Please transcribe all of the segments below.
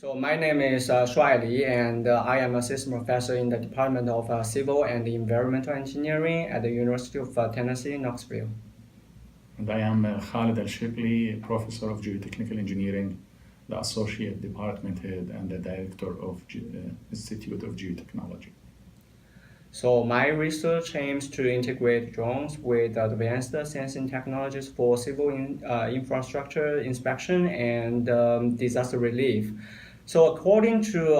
So my name is Shuai Li, and I am assistant professor in the Department of Civil and Environmental Engineering at the University of Tennessee, Knoxville. And I am Khalid Al-Shibli, Professor of Geotechnical Engineering, the Associate Department Head and the Director of Institute of Geotechnology. So my research aims to integrate drones with advanced sensing technologies for civil infrastructure inspection and disaster relief. So according to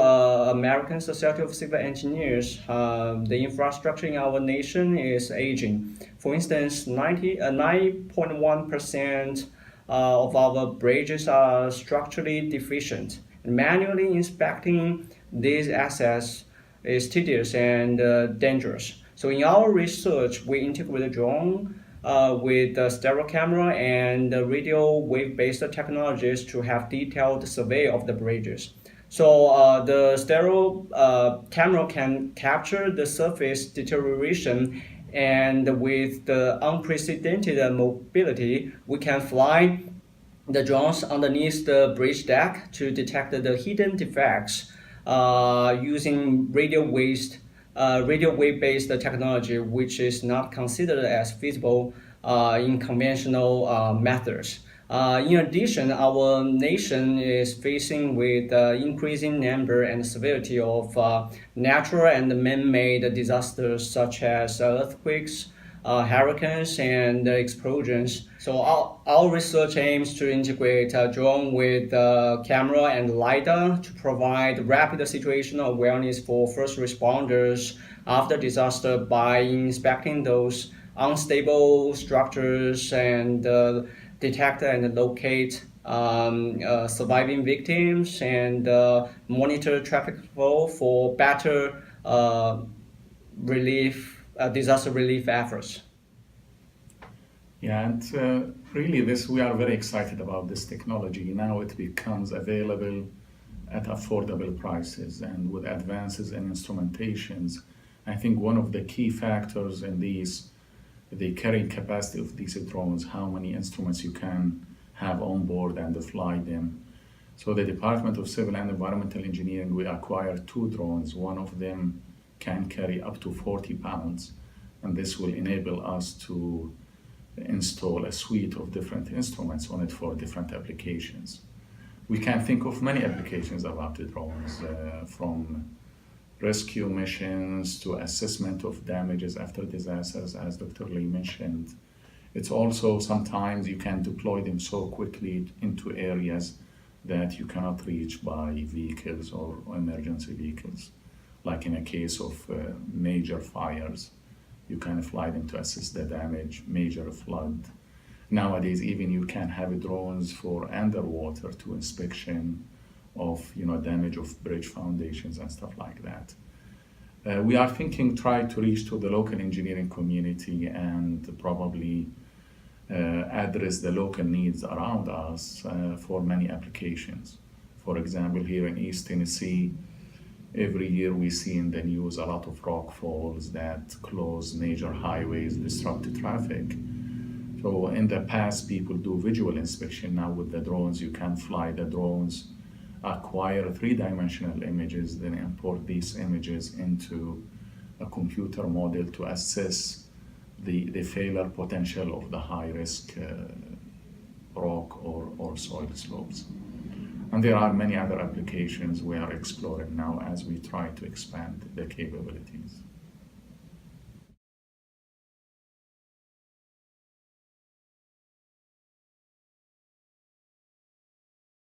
American Society of Civil Engineers, the infrastructure in our nation is aging. For instance, 9.1% of our bridges are structurally deficient. Manually inspecting these assets is tedious and dangerous. So in our research, we integrate a drone with a stereo camera and radio wave-based technologies to have detailed survey of the bridges. So the stereo camera can capture the surface deterioration, and with the unprecedented mobility, we can fly the drones underneath the bridge deck to detect the hidden defects using radio wave-based technology, which is not considered as feasible in conventional methods. In addition, our nation is facing with increasing number and severity of natural and man-made disasters such as earthquakes, hurricanes, and explosions. So our research aims to integrate a drone with camera and LiDAR to provide rapid situational awareness for first responders after disaster by inspecting those unstable structures and detect and locate surviving victims and monitor traffic flow for better disaster relief efforts. Yeah, and really we are very excited about this technology. Now it becomes available at affordable prices and with advances in instrumentations. I think one of the key factors in the carrying capacity of these drones, how many instruments you can have on board and fly them. So the Department of Civil and Environmental Engineering, we acquired two drones. One of them can carry up to 40 pounds, and this will enable us to install a suite of different instruments on it for different applications. We can think of many applications about the drones, from rescue missions to assessment of damages after disasters, as Dr. Lee mentioned. It's also sometimes you can deploy them so quickly into areas that you cannot reach by vehicles or emergency vehicles. Like in a case of major fires, you can fly them to assess the damage, major flood. Nowadays, even you can have drones for underwater to inspection of damage of bridge foundations and stuff like that. We are thinking try to reach to the local engineering community and probably address the local needs around us for many applications. For example, here in East Tennessee, every year we see in the news a lot of rock falls that close major highways, disrupt traffic. So in the past, people do visual inspection. Now with the drones, you can fly the drones, acquire three-dimensional images, then import these images into a computer model to assess the failure potential of the high-risk rock or soil slopes. And there are many other applications we are exploring now as we try to expand the capabilities.